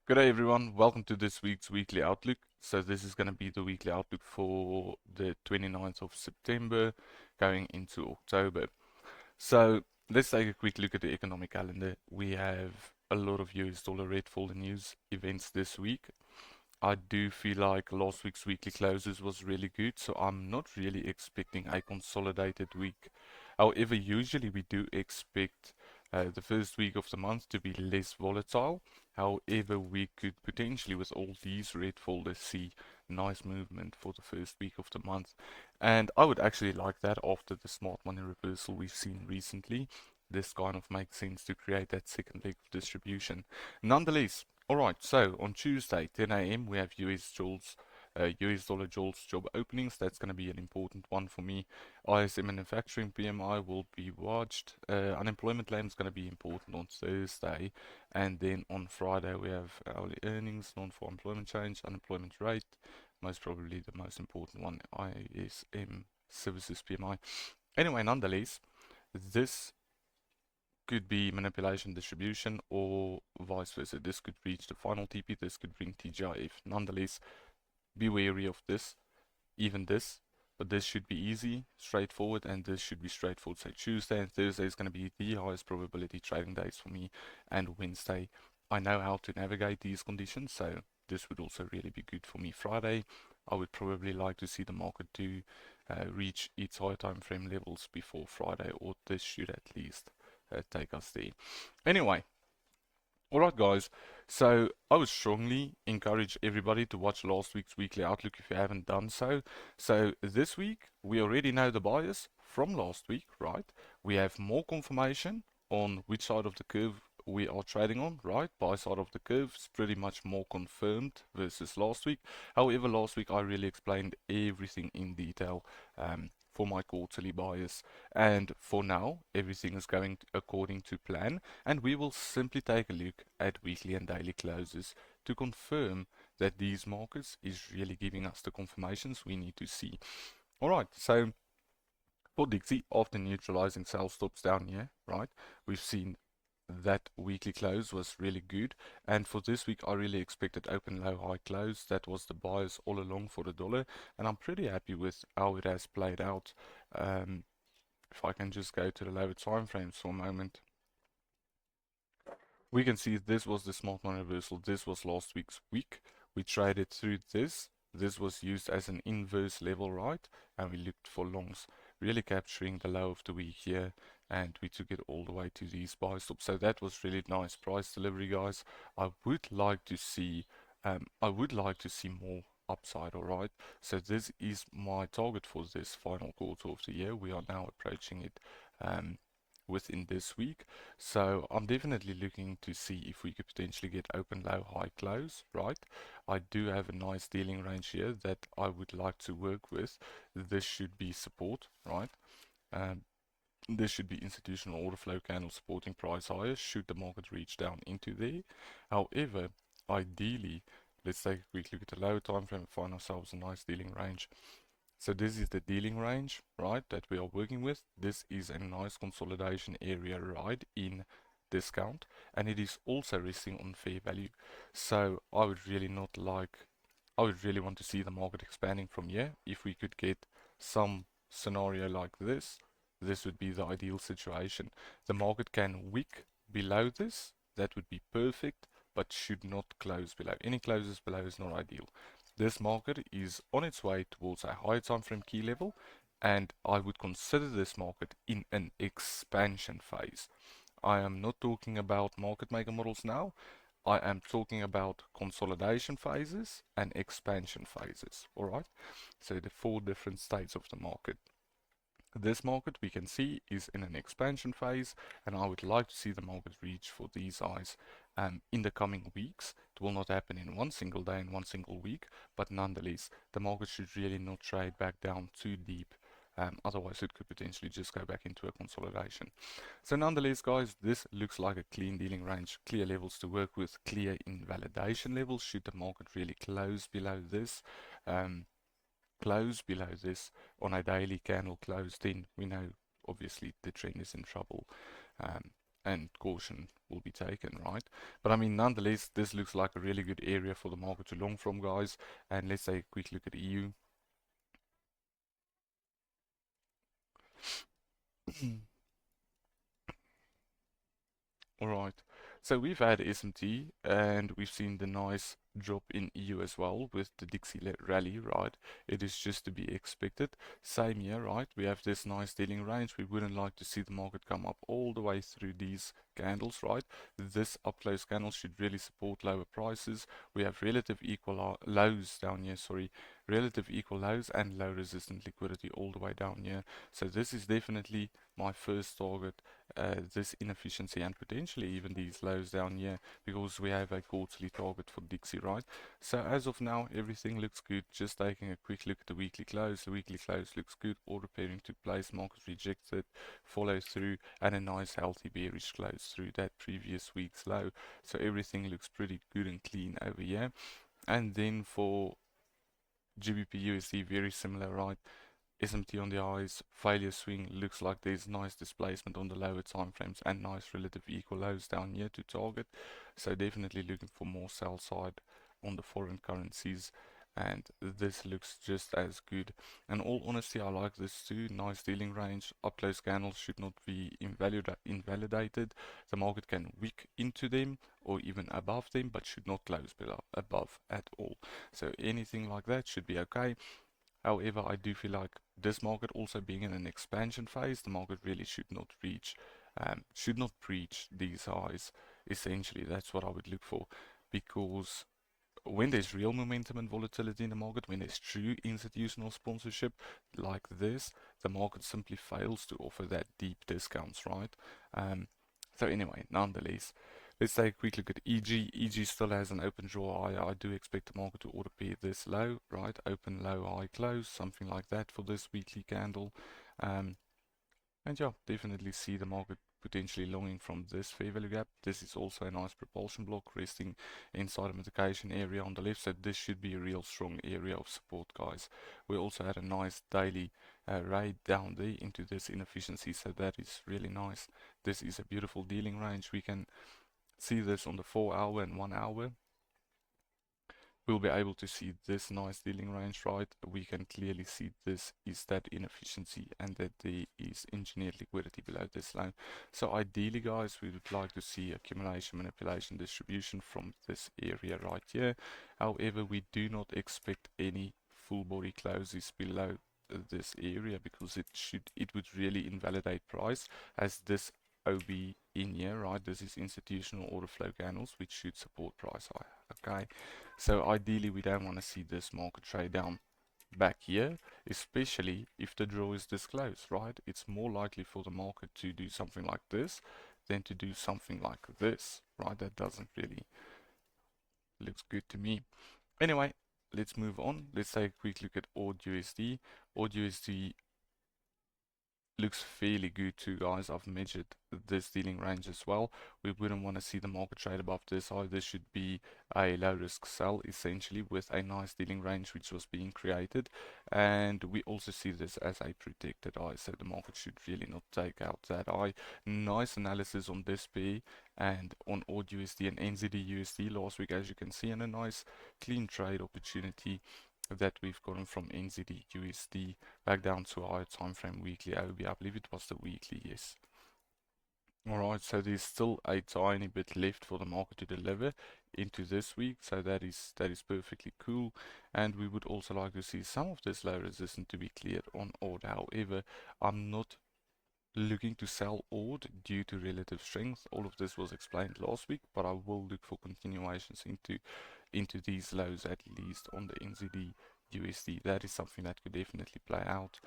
Good day, everyone. Welcome to this week's weekly outlook. So this is going to be the weekly outlook for the 29th of September going into October. So let's take a quick look at the economic calendar. We have a lot of US dollar red folder news events this week. I do feel like last week's weekly closes was really good, so I'm not really expecting a consolidated week. However, usually we do expect the first week of the month to be less volatile. However, we could potentially, with all these red folders, see nice movement for the first week of the month. And I would actually like that after the smart money reversal we've seen recently. This kind of makes sense to create that second leg of distribution. Nonetheless, alright, so on Tuesday, 10 a.m., we have US dollar JOLTS job openings. That's going to be an important one for me. ISM manufacturing PMI will be watched. Unemployment claim is going to be important on Thursday. And then on Friday, we have hourly earnings, non-farm employment change, unemployment rate, most probably the most important one, ISM services PMI. Anyway, nonetheless, this could be manipulation distribution or vice versa. This could reach the final TP, this could bring TGIF. Nonetheless, be wary of this, even this, but this should be easy, straightforward, and this should be straightforward. So Tuesday and Thursday is going to be the highest probability trading days for me, and Wednesday, I know how to navigate these conditions, so this would also really be good for me. Friday, I would probably like to see the market to reach its higher time frame levels before Friday, or this should at least take us there. Anyway, alright guys, so I would strongly encourage everybody to watch last week's weekly outlook if you haven't done so. So this week, we already know the bias from last week, right? We have more confirmation on which side of the curve we are trading on, right? Buy side of the curve is pretty much more confirmed versus last week. However, last week I really explained everything in detail for my quarterly bias. And for now, everything is going according to plan. And we will simply take a look at weekly and daily closes to confirm that these markets is really giving us the confirmations we need to see. Alright, so for Dixie, after neutralizing sell stops down here, right, we've seen that weekly close was really good, and for this week I really expected open low high close. That was the bias all along for the dollar, and I'm pretty happy with how it has played out. If I can just go to the lower time frames for a moment, we can see this was the smart money reversal. This was last week's week. We traded through this. This was used as an inverse level, right? And we looked for longs, really capturing the low of the week here, and we took it all the way to these buy stops. So that was really nice price delivery, guys. I would like to see, more upside, all right? So this is my target for this final quarter of the year. We are now approaching it. Within this week. So I'm definitely looking to see if we could potentially get open low high close, right? I do have a nice dealing range here that I would like to work with. This should be support, right? Um, this should be institutional order flow candle supporting price higher should the market reach down into there. However, ideally, let's take a quick look at the lower time frame and find ourselves a nice dealing range. So this is the dealing range, right, that we are working with. This is a nice consolidation area right in discount, and it is also resting on fair value. So I would really want to see the market expanding from here. If we could get some scenario like this would be the ideal situation. The market can wick below this, that would be perfect, but should not close below. Any closes below is not ideal. This market is on its way towards a higher time frame key level, and I would consider this market in an expansion phase. I am not talking about market maker models now. I am talking about consolidation phases and expansion phases. All right. So the four different states of the market. This market we can see is in an expansion phase, and I would like to see the market reach for these highs in the coming weeks. It will not happen in one single day, in one single week, but nonetheless, the market should really not trade back down too deep. Otherwise, it could potentially just go back into a consolidation. So nonetheless, guys, this looks like a clean dealing range, clear levels to work with, clear invalidation levels should the market really close below this. Close below this on a daily candle close, then we know obviously the trend is in trouble. and caution will be taken, right? But I mean, nonetheless, this looks like a really good area for the market to long from, guys. And let's take a quick look at EU. All right. So we've had SMT and we've seen the nice drop in EU as well with the rally, right? It is just to be expected. Same here, right? We have this nice dealing range. We wouldn't like to see the market come up all the way through these candles, right? This up close candle should really support lower prices. We have relative equal lows down here, sorry, relative equal lows and low resistant liquidity all the way down here. So this is definitely my first target, this inefficiency and potentially even these lows down here, because we have a quarterly target for Dixie, right? So as of now, everything looks good. Just taking a quick look at the weekly close. The weekly close looks good. Order pairing took place. Market rejected, follow through, and a nice healthy bearish close through that previous week's low. So everything looks pretty good and clean over here. And then for GBP USD, very similar, right? SMT on the eyes, failure swing, looks like there's nice displacement on the lower time frames and nice relative equal lows down here to target. So definitely looking for more sell side on the foreign currencies, and this looks just as good. In all honesty, I like this too. Nice dealing range. Up close candles should not be invalidated. The market can wick into them or even above them, but should not close below above at all. So anything like that should be okay. However, I do feel like this market also being in an expansion phase, the market really should not breach these highs. Essentially, that's what I would look for, because when there's real momentum and volatility in the market, when there's true institutional sponsorship like this, the market simply fails to offer that deep discounts, right? So anyway, nonetheless, let's take a quick look at EG. EG still has an open draw high. I do expect the market to order pair this low, right? Open, low, high, close, something like that for this weekly candle. Um, and yeah, definitely see the market potentially longing from this fair value gap. This is also a nice propulsion block resting inside a mitigation area on the left, so this should be a real strong area of support, guys. We also had a nice daily raid down there into this inefficiency, so that is really nice. This is a beautiful dealing range. We can see this on the 4 hour and 1 hour. We'll be able to see this nice dealing range, right? We can clearly see this is that inefficiency and that there is engineered liquidity below this line. So ideally, guys, we would like to see accumulation, manipulation, distribution from this area right here. However, we do not expect any full body closes below this area, because it would really invalidate price, as this OB in here, right? This is institutional order flow candles, which should support price high. Okay, so ideally we don't want to see this market trade down back here, especially if the draw is this close, right? It's more likely for the market to do something like this than to do something like this, right? That doesn't really looks good to me. Anyway, let's move on. Let's take a quick look at AUD USD. AUD USD looks fairly good too, guys. I've measured this dealing range as well. We wouldn't want to see the market trade above this high. This should be a low risk sell, essentially, with a nice dealing range which was being created. And we also see this as a protected high, so the market should really not take out that high. Nice analysis on this pair and on AUD USD and NZD USD last week, as you can see, and a nice clean trade opportunity that we've gotten from NZD USD back down to our time frame weekly OB. I believe it was the weekly, yes. Alright, so there's still a tiny bit left for the market to deliver into this week, so that is perfectly cool. And we would also like to see some of this low resistance to be cleared on order. However, I'm not looking to sell AUD due to relative strength. All of this was explained last week, but I will look for continuations into these lows, at least on the NZD USD. That is something that could definitely play out.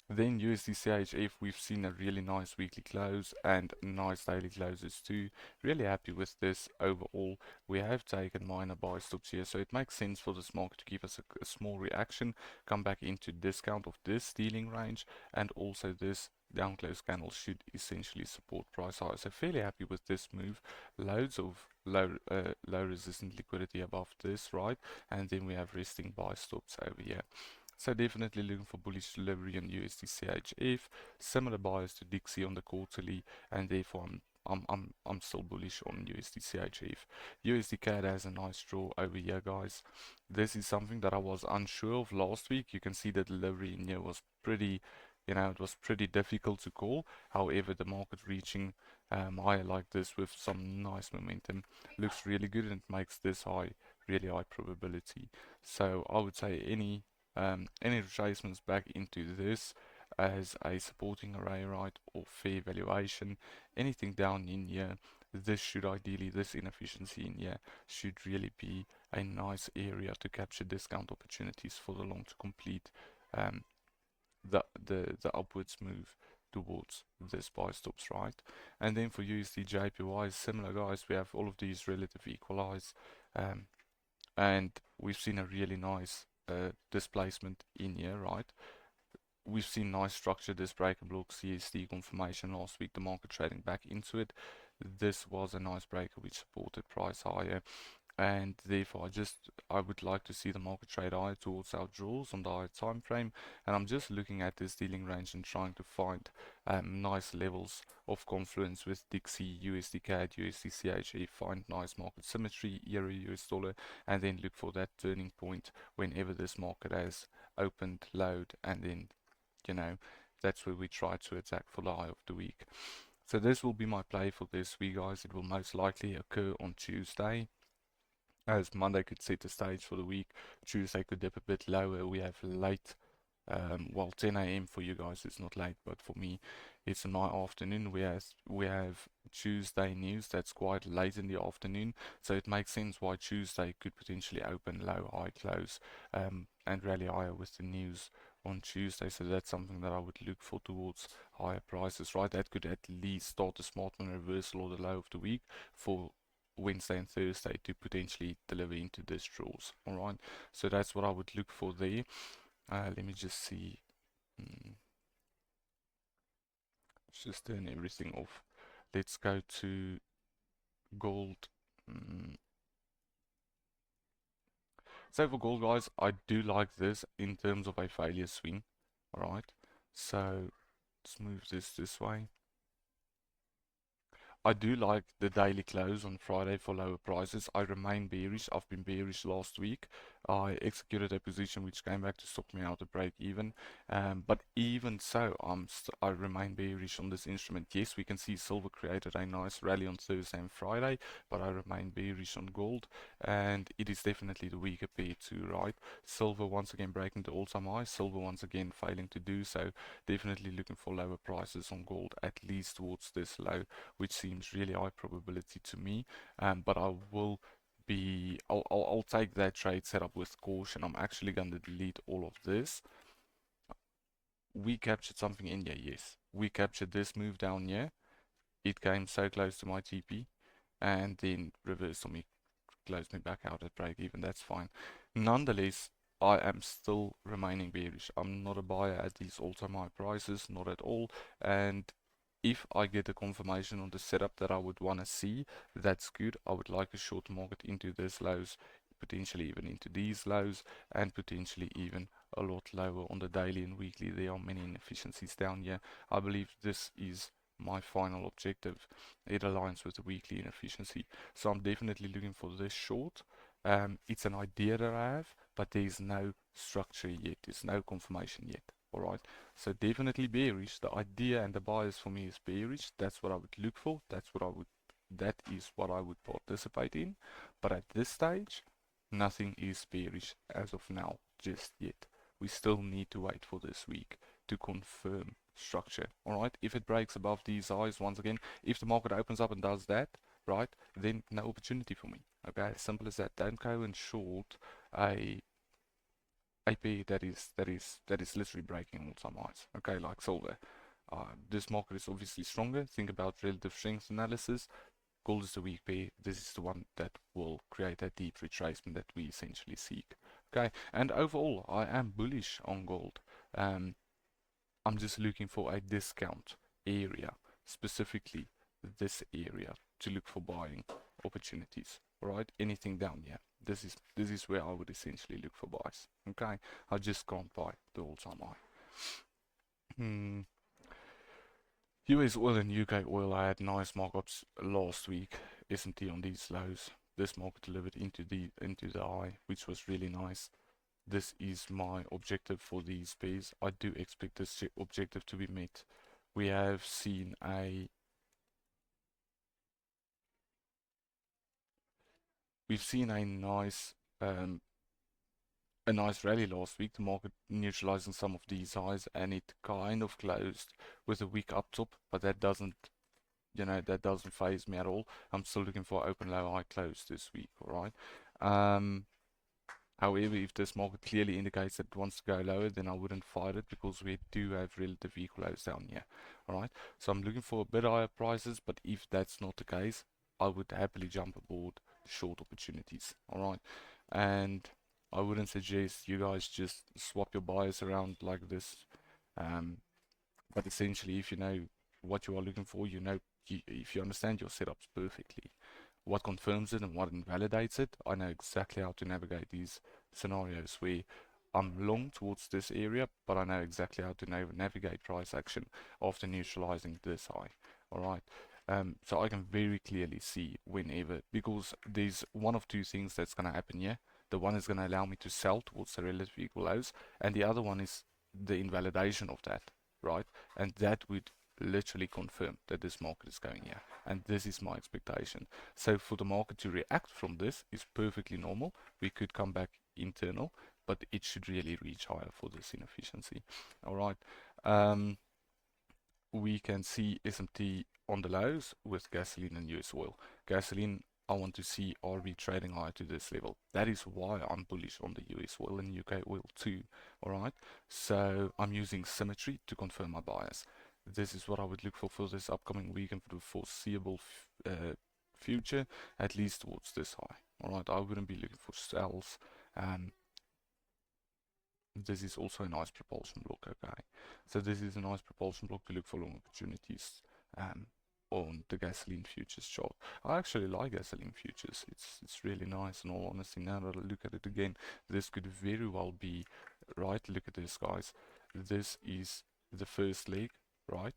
Then USD CHF, we've seen a really nice weekly close and nice daily closes too. Really happy with this overall. We have taken minor buy stops here, so it makes sense for this market to give us a small reaction, come back into discount of this dealing range, and also this down close candle should essentially support price high. So fairly happy with this move. Loads of low resistant liquidity above this, right? And then we have resting buy stops over here. So definitely looking for bullish delivery on USD CHF, similar bias to Dixie on the quarterly, and therefore I'm I'm still bullish on USD CHF. USD CAD has a nice draw over here, guys. This is something that I was unsure of last week. You can see the delivery in here was pretty, it was pretty difficult to call. However, the market reaching higher like this with some nice momentum looks really good, and makes this high really high probability. So I would say any retracements back into this as a supporting array, right, or fair valuation, anything down in here, this inefficiency in here should really be a nice area to capture discount opportunities for the long to complete um, the upwards move towards this buy stops, right? And then for USD JPY, similar, guys, we have all of these relative equalize, um, and we've seen a really nice displacement in here, right? We've seen nice structure, this breaker block, CST confirmation last week, the market trading back into it. This was a nice breaker which supported price higher, and therefore I would like to see the market trade higher towards our draws on the higher time frame. And I'm just looking at this dealing range and trying to find nice levels of confluence with Dixie, USD CAD, USD CHF, find nice market symmetry, Euro US dollar, and then look for that turning point whenever this market has opened, load, and then that's where we try to attack for the high of the week. So this will be my play for this week, guys. It will most likely occur on Tuesday, as Monday could set the stage for the week. Tuesday could dip a bit lower. We have late, well, 10 a.m. for you guys, it's not late, but for me, it's in my afternoon. We have Tuesday news that's quite late in the afternoon, so it makes sense why Tuesday could potentially open low, high, close, and rally higher with the news on Tuesday. So that's something that I would look for towards higher prices, right? That could at least start the smart one reversal or the low of the week for Wednesday and Thursday to potentially deliver into this draws. All right, so that's what I would look for there. Let me just see. Mm, let's just turn everything off. Let's go to gold. Mm. So for gold, guys, I do like this in terms of a failure swing. All right, so let's move this way. I do like the daily close on Friday for lower prices. I remain bearish. I've been bearish last week. I executed a position which came back to stop me out at break even. But even so, I remain bearish on this instrument. Yes, we can see silver created a nice rally on Thursday and Friday, but I remain bearish on gold, and it is definitely the weaker pair too, right? Silver once again breaking the all-time high. Silver once again failing to do so. Definitely looking for lower prices on gold, at least towards this low, which seems really high probability to me. But I'll take that trade setup with caution. I'm actually going to delete all of this. We captured something in here, yes. We captured this move down here. It came so close to my TP, and then reversed on me, closed me back out at break even. That's fine. Nonetheless, I am still remaining bearish. I'm not a buyer at these all-time high prices, not at all. And if I get a confirmation on the setup that I would want to see, that's good. I would like a short market into this lows, potentially even into these lows, and potentially even a lot lower on the daily and weekly. There are many inefficiencies down here. I believe this is my final objective. It aligns with the weekly inefficiency. So I'm definitely looking for this short. It's an idea that I have, but there's no structure yet. There's no confirmation yet. All right. So definitely bearish. The idea and the bias for me is bearish. That's what I would look for. That is what I would participate in. But at this stage, nothing is bearish as of now, just yet. We still need to wait for this week to confirm structure. All right. If it breaks above these highs once again, if the market opens up and does that, right, then no opportunity for me. Okay, simple as that. Don't go and short a AP that is literally breaking all-time highs. Okay, like silver. This market is obviously stronger. Think about relative strength analysis. Gold is the weak pair. This is the one that will create that deep retracement that we essentially seek. Okay, and overall, I am bullish on gold. I'm just looking for a discount area, specifically this area, to look for buying opportunities. All right, anything down here. This is where I would essentially look for buys. Okay, I just can't buy the all-time high. Hmm. US oil and UK oil, I had nice markups last week. S&T on these lows. This market delivered into the high, which was really nice. This is my objective for these pairs. I do expect this objective to be met. We have seen we've seen um, a nice rally last week. The market neutralizing some of these highs, and it kind of closed with a weak up top, but that doesn't phase me at all. I'm still looking for open low high close this week, all right? However, if this market clearly indicates that it wants to go lower, then I wouldn't fight it because we do have relative equal lows down here. Alright, so I'm looking for a bit higher prices, but if that's not the case, I would happily jump aboard short opportunities. Alright, and I wouldn't suggest you guys just swap your bias around like this. Um, but essentially, if you know what you are looking for, if you understand your setups perfectly, what confirms it and what invalidates it, I know exactly how to navigate these scenarios where I'm long towards this area, but I know exactly how to navigate price action after neutralizing this high. All right. So I can very clearly see whenever, because there's one of two things that's going to happen here. The one is going to allow me to sell towards the relative equal lows, and the other one is the invalidation of that, right? And that would literally confirm that this market is going here. And this is my expectation. So for the market to react from this is perfectly normal. We could come back internal, but it should really reach higher for this inefficiency. All right. We can see S&T on the lows with gasoline and US oil. Gasoline, I want to see RB trading higher to this level. That is why I'm bullish on the US oil and UK oil too. All right. So I'm using symmetry to confirm my bias. This is what I would look for this upcoming week and for the foreseeable future, at least towards this high. All right. I wouldn't be looking for sells. This is also a nice propulsion block, okay? So this is a nice propulsion block to look for long opportunities on the gasoline futures chart. I actually like gasoline futures. It's really nice in all honesty. Now that I look at it again, this could very well be, right? Look at this, guys. This is the first leg, right?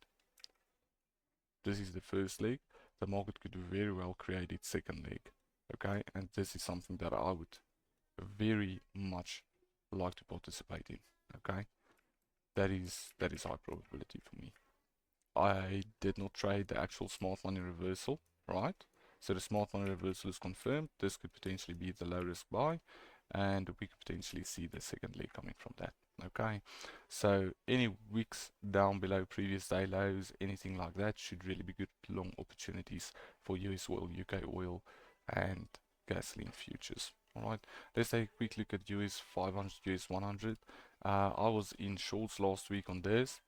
This is the first leg. The market could very well create its second leg, okay? And this is something that I would very much like to participate in. Okay, that is high probability for me. I did not trade the actual smart money reversal, right? So the smart money reversal is confirmed. This could potentially be the low risk buy, and we could potentially see the second leg coming from that. Okay, so any wicks down below previous day lows, anything like that, should really be good long opportunities for US oil, UK oil, and gasoline futures. All right, let's take a quick look at US 500, US 100. I was in shorts last week on this.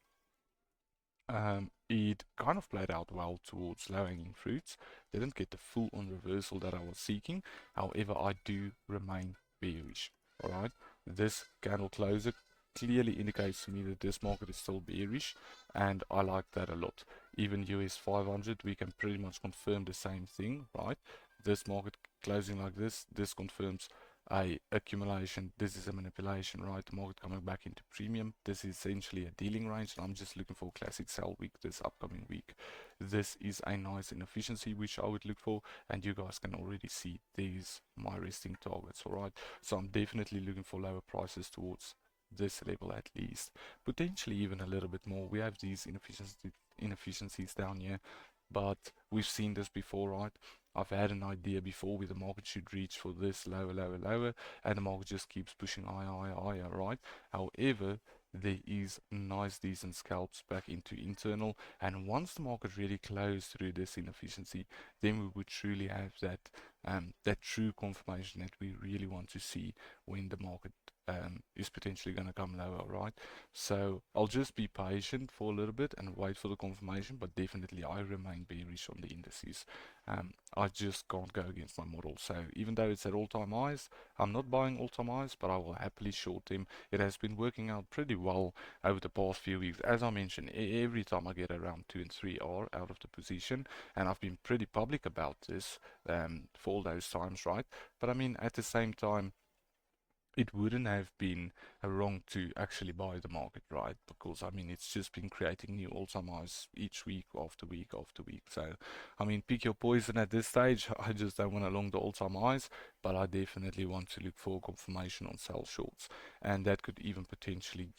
It kind of played out well towards low-hanging fruits. Didn't get the full-on reversal that I was seeking. However, I do remain bearish. All right, this candle closer clearly indicates to me that this market is still bearish, and I like that a lot. Even US 500, we can pretty much confirm the same thing, right? This market closing like this confirms a accumulation. This is a manipulation, right? The market coming back into premium. This is essentially a dealing range, and I'm just looking for a classic sell week this upcoming week. This is a nice inefficiency which I would look for, and you guys can already see these my resting targets. All right, so I'm definitely looking for lower prices towards this level at least, potentially even a little bit more. We have these inefficiencies down here, but we've seen this before, right? I've had an idea before where the market should reach for this lower, lower, lower, and the market just keeps pushing higher, higher, higher, right? However, there is nice decent scalps back into internal, and once the market really closed through this inefficiency, then we would truly have that true confirmation that we really want to see when the market is potentially going to come lower, right? So I'll just be patient for a little bit and wait for the confirmation, but definitely I remain bearish on the indices. I just can't go against my model. So even though it's at all-time highs, I'm not buying all-time highs, but I will happily short them. It has been working out pretty well over the past few weeks. As I mentioned, every time I get around 2 and 3 R out of the position, and I've been pretty public about this for all those times, right? But I mean, at the same time, it wouldn't have been wrong to actually buy the market, right? Because I mean, it's just been creating new all-time highs each week after week after week. So, I mean, pick your poison at this stage. I just don't want to long the all-time highs, but I definitely want to look for confirmation on sell shorts, and that could even potentially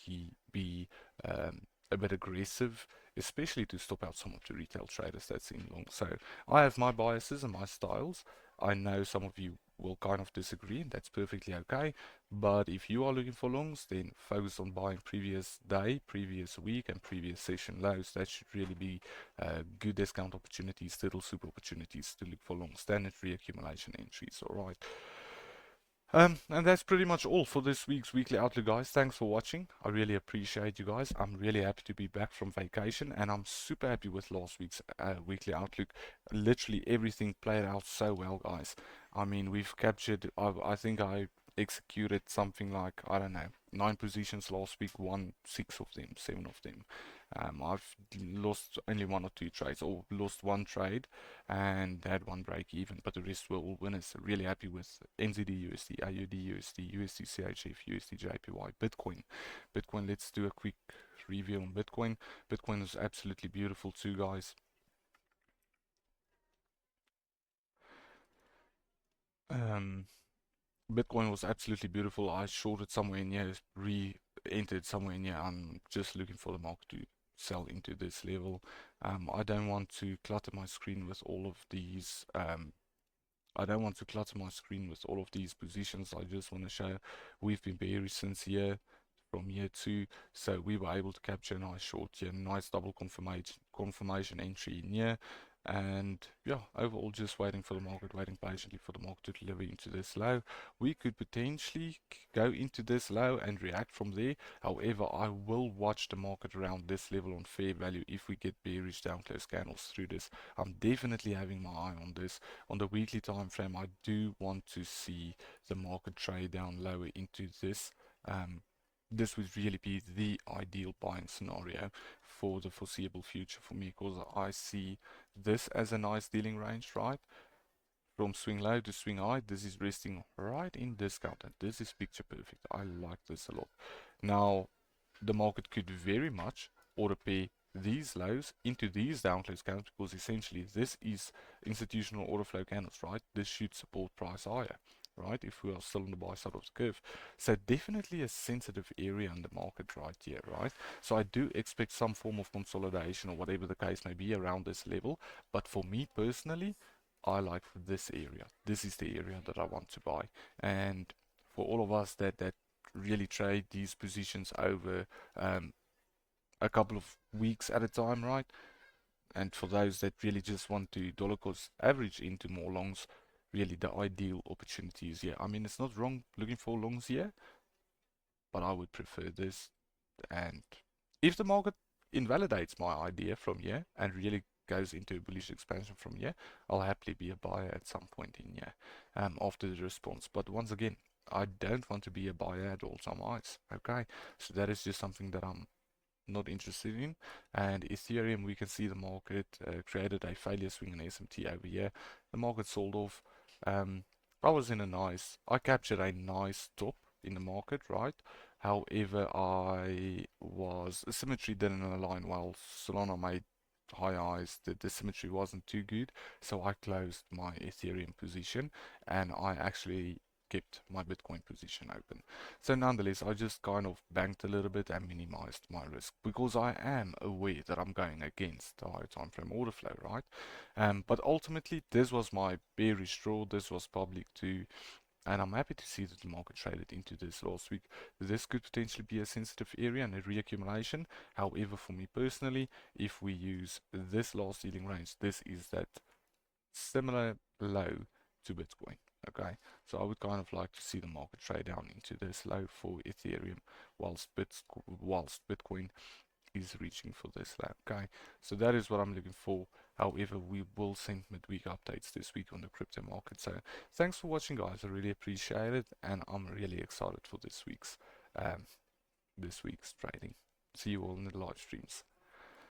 be a bit aggressive, especially to stop out some of the retail traders that's in long. So, I have my biases and my styles. I know some of you will kind of disagree, and that's perfectly okay. But if you are looking for longs, then focus on buying previous day, previous week, and previous session lows. That should really be good discount opportunities, little super opportunities to look for long standard reaccumulation entries. All right. And that's pretty much all for this week's weekly outlook, guys. Thanks for watching. I really appreciate you guys. I'm really happy to be back from vacation, and I'm super happy with last week's weekly outlook. Literally everything played out so well, guys. I mean, we've captured, I think I executed something like, I don't know, 9 positions last week, won 6 of them, 7 of them. I've lost only 1 or 2 trades, or lost 1 trade and had 1 break even, but the rest were all winners. Really happy with NZD USD, AUD USD, USD CHF, USD JPY, Bitcoin. Bitcoin, let's do a quick review on Bitcoin. Bitcoin is absolutely beautiful too, guys. Um, Bitcoin was absolutely beautiful. I shorted somewhere in here, re-entered somewhere in here. I'm just looking for the market to sell into this level. I don't want to clutter my screen with all of these positions. I just want to show we've been bearish since here, from year 2, so we were able to capture a nice short here, nice double confirmation entry in here. And yeah, overall just waiting for the market, waiting patiently for the market to deliver into this low. We could potentially go into this low and react from there. However, I will watch the market around this level on fair value if we get bearish down close candles through this. I'm definitely having my eye on this. On the weekly time frame, I do want to see the market trade down lower into this. This would really be the ideal buying scenario for the foreseeable future for me, because I see this as a nice dealing range, right? From swing low to swing high, this is resting right in discount, and this is picture perfect. I like this a lot. Now, the market could very much order pair these lows into these down close candles, because essentially this is institutional order flow candles, right? This should support price higher, right? If we are still on the buy side of the curve. So definitely a sensitive area in the market right here, right? So I do expect some form of consolidation or whatever the case may be around this level. But for me personally, I like this area. This is the area that I want to buy. And for all of us that really trade these positions over um, a couple of weeks at a time, right? And for those that really just want to dollar cost average into more longs, really the ideal opportunity is here. I mean, it's not wrong looking for longs here, but I would prefer this. And if the market invalidates my idea from here and really goes into a bullish expansion from here, I'll happily be a buyer at some point in here after the response. But once again, I don't want to be a buyer at all time highs. Okay, so that is just something that I'm not interested in. And Ethereum, we can see the market created a failure swing in SMT over here. The market sold off. Um, I captured a nice top in the market, right? However, symmetry didn't align well. Solana made high highs, the symmetry wasn't too good, so I closed my Ethereum position and I actually kept my Bitcoin position open. So nonetheless, I just kind of banked a little bit and minimized my risk, because I am aware that I'm going against the high time frame order flow, right? But ultimately, this was my bearish draw. This was public too. And I'm happy to see that the market traded into this last week. This could potentially be a sensitive area and a reaccumulation. However, for me personally, if we use this last dealing range, this is that similar low to Bitcoin. Okay, so I would kind of like to see the market trade down into this low for Ethereum, whilst Bitcoin is reaching for this low. Okay, so that is what I'm looking for. However, we will send midweek updates this week on the crypto market. So thanks for watching, guys. I really appreciate it, and I'm really excited for um, this week's trading. See you all in the live streams.